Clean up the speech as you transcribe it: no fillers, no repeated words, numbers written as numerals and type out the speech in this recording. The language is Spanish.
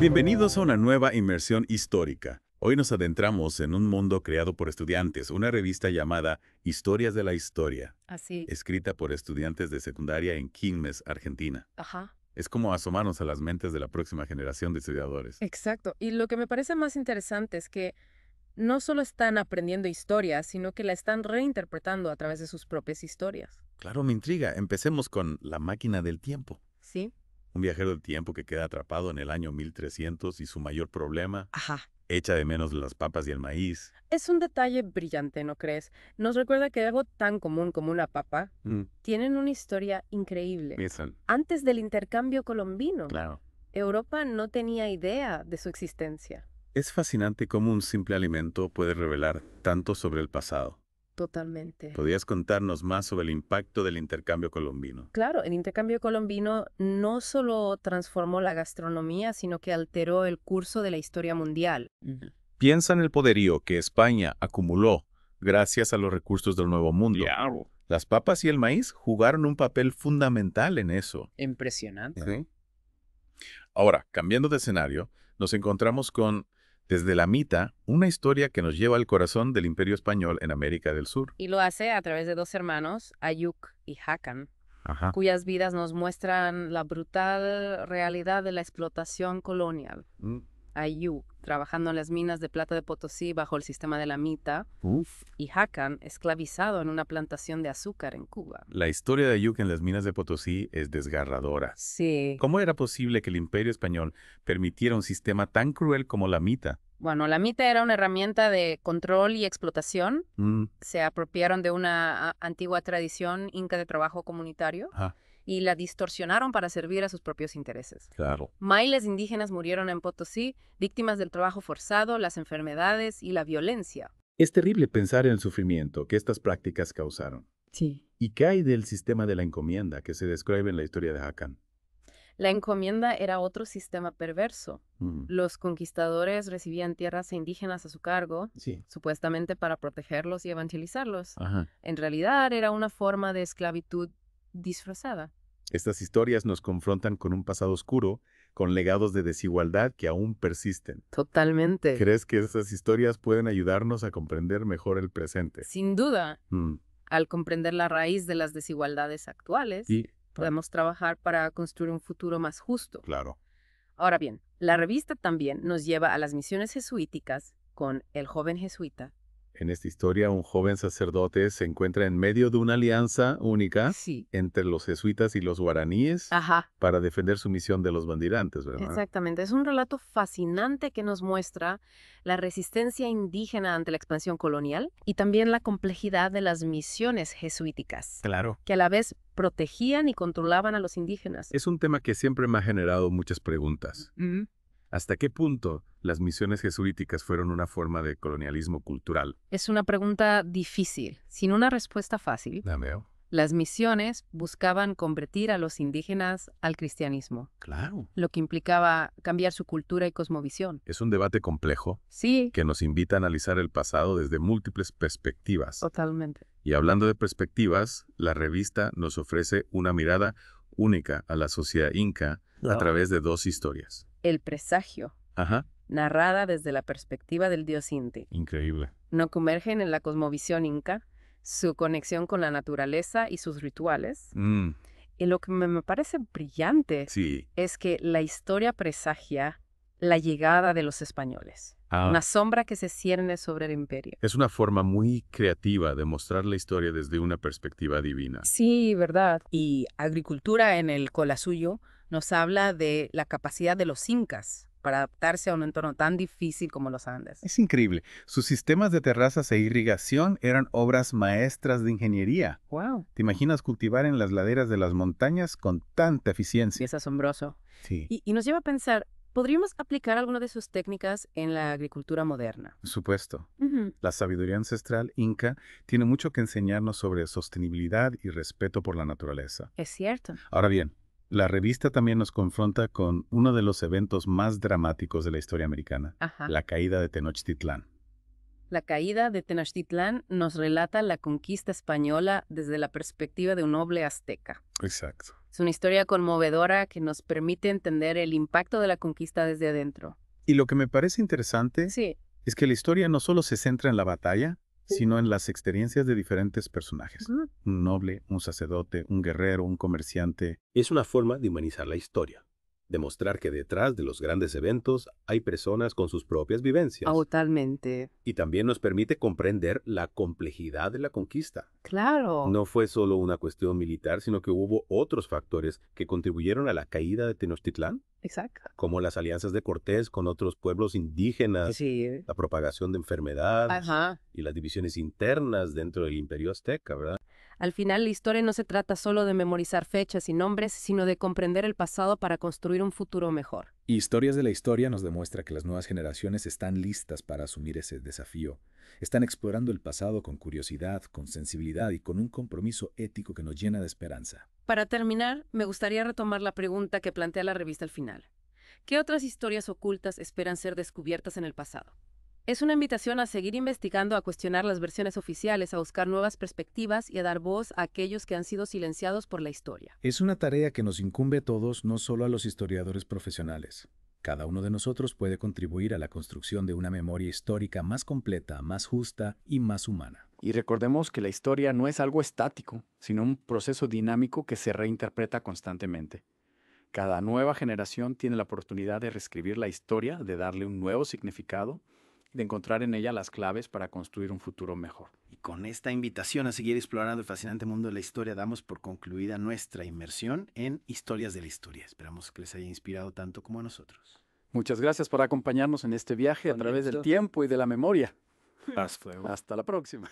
Bienvenidos a una nueva inmersión histórica. Hoy nos adentramos en un mundo creado por estudiantes, una revista llamada Historias de la Historia, Así, escrita por estudiantes de secundaria en Quilmes, Argentina. ajá, Es como asomarnos a las mentes de la próxima generación de estudiadores. exacto. Y lo que me parece más interesante es que no solo están aprendiendo historia, sino que la están reinterpretando a través de sus propias historias. Claro, me intriga. Empecemos con La máquina del tiempo. ¿Sí? Un viajero del tiempo que queda atrapado en el año 1300 y su mayor problema, Ajá. echa de menos las papas y el maíz. Es un detalle brillante, ¿no crees? Nos recuerda que algo tan común como una papa tienen una historia increíble. Piensan, Antes del intercambio colombino, claro. Europa no tenía idea de su existencia. Es fascinante cómo un simple alimento puede revelar tanto sobre el pasado. Totalmente. ¿Podrías contarnos más sobre el impacto del intercambio colombino? Claro, el intercambio colombino no solo transformó la gastronomía, sino que alteró el curso de la historia mundial. Piensa en el poderío que España acumuló gracias a los recursos del Nuevo Mundo. Claro. Las papas y el maíz jugaron un papel fundamental en eso. Impresionante. ¿Sí? Ahora, cambiando de escenario, nos encontramos con Desde la Mita, una historia que nos lleva al corazón del Imperio Español en América del Sur. Y lo hace a través de dos hermanos, Ayuk y Hakan, Ajá. cuyas vidas nos muestran la brutal realidad de la explotación colonial. Ayuk, trabajando en las minas de plata de Potosí bajo el sistema de la Mita, y Hakan, esclavizado en una plantación de azúcar en Cuba. La historia de Ayuk en las minas de Potosí es desgarradora. Sí. ¿Cómo era posible que el Imperio Español permitiera un sistema tan cruel como la mita? Bueno, la Mita era una herramienta de control y explotación. Se apropiaron de una antigua tradición inca de trabajo comunitario Ajá, y la distorsionaron para servir a sus propios intereses. claro. Miles de indígenas murieron en Potosí, víctimas del trabajo forzado, las enfermedades y la violencia. Es terrible pensar en el sufrimiento que estas prácticas causaron. Sí. ¿Y qué hay del sistema de la encomienda que se describe en la historia de Hakan? La encomienda era otro sistema perverso. Mm, Los conquistadores recibían tierras indígenas a su cargo, Sí. supuestamente para protegerlos y evangelizarlos. Ajá. En realidad era una forma de esclavitud disfrazada. Estas historias nos confrontan con un pasado oscuro, con legados de desigualdad que aún persisten. Totalmente. ¿Crees que estas historias pueden ayudarnos a comprender mejor el presente? Sin duda, Mm, al comprender la raíz de las desigualdades actuales, Sí, podemos trabajar para construir un futuro más justo. claro. Ahora bien, la revista también nos lleva a las misiones jesuíticas con El joven jesuita. En esta historia, un joven sacerdote se encuentra en medio de una alianza única Sí. entre los jesuitas y los guaraníes Ajá. para defender su misión de los bandirantes, ¿verdad? Exactamente. Es un relato fascinante que nos muestra la resistencia indígena ante la expansión colonial y también la complejidad de las misiones jesuíticas, Claro. que a la vez protegían y controlaban a los indígenas. Es un tema que siempre me ha generado muchas preguntas. ¿Hasta qué punto las misiones jesuíticas fueron una forma de colonialismo cultural? Es una pregunta difícil, sin una respuesta fácil. La veo. Las misiones buscaban convertir a los indígenas al cristianismo, Claro. lo que implicaba cambiar su cultura y cosmovisión. Es un debate complejo Sí, que nos invita a analizar el pasado desde múltiples perspectivas. totalmente. Y hablando de perspectivas, la revista nos ofrece una mirada única a la sociedad inca a través de dos historias. El presagio, Ajá. narrada desde la perspectiva del dios Inti, Increíble. no convergen en la cosmovisión inca, su conexión con la naturaleza y sus rituales. Y lo que me parece brillante Sí. es que la historia presagia la llegada de los españoles. Una sombra que se cierne sobre el imperio. Es una forma muy creativa de mostrar la historia desde una perspectiva divina. Sí, verdad. Y Agricultura en el Collasuyo nos habla de la capacidad de los incas para adaptarse a un entorno tan difícil como los Andes. Es increíble. Sus sistemas de terrazas e irrigación eran obras maestras de ingeniería. ¡Wow! ¿Te imaginas cultivar en las laderas de las montañas con tanta Sí, eficiencia? es asombroso. Sí, Y nos lleva a pensar, ¿podríamos aplicar alguna de sus técnicas en la agricultura moderna? por supuesto. La sabiduría ancestral inca tiene mucho que enseñarnos sobre sostenibilidad y respeto por la naturaleza. Es cierto. Ahora bien, la revista también nos confronta con uno de los eventos más dramáticos de la historia americana, Ajá. la caída de Tenochtitlán. La caída de Tenochtitlán nos relata la conquista española desde la perspectiva de un noble azteca. Exacto. Es una historia conmovedora que nos permite entender el impacto de la conquista desde adentro. Y lo que me parece interesante Sí, es que la historia no solo se centra en la batalla, sino en las experiencias de diferentes personajes. Un noble, un sacerdote, un guerrero, un comerciante. Es una forma de humanizar la historia, demostrar que detrás de los grandes eventos hay personas con sus propias vivencias. totalmente. Y también nos permite comprender la complejidad de la conquista. Claro. No fue solo una cuestión militar, sino que hubo otros factores que contribuyeron a la caída de Tenochtitlán, Exacto. como las alianzas de Cortés con otros pueblos indígenas, Sí. la propagación de enfermedades Ajá. y las divisiones internas dentro del Imperio Azteca, ¿verdad? Al final, la historia no se trata solo de memorizar fechas y nombres, sino de comprender el pasado para construir un futuro mejor. Y Historias de la Historia nos demuestra que las nuevas generaciones están listas para asumir ese desafío. Están explorando el pasado con curiosidad, con sensibilidad y con un compromiso ético que nos llena de esperanza. Para terminar, me gustaría retomar la pregunta que plantea la revista al final. ¿Qué otras historias ocultas esperan ser descubiertas en el pasado? Es una invitación a seguir investigando, a cuestionar las versiones oficiales, a buscar nuevas perspectivas y a dar voz a aquellos que han sido silenciados por la historia. Es una tarea que nos incumbe a todos, no solo a los historiadores profesionales. Cada uno de nosotros puede contribuir a la construcción de una memoria histórica más completa, más justa y más humana. Y recordemos que la historia no es algo estático, sino un proceso dinámico que se reinterpreta constantemente. Cada nueva generación tiene la oportunidad de reescribir la historia, de darle un nuevo significado, de encontrar en ella las claves para construir un futuro mejor. Y con esta invitación a seguir explorando el fascinante mundo de la historia, damos por concluida nuestra inmersión en Historias de la Historia. Esperamos que les haya inspirado tanto como a nosotros. Muchas gracias por acompañarnos en este viaje a través del tiempo y de la memoria. Hasta la próxima.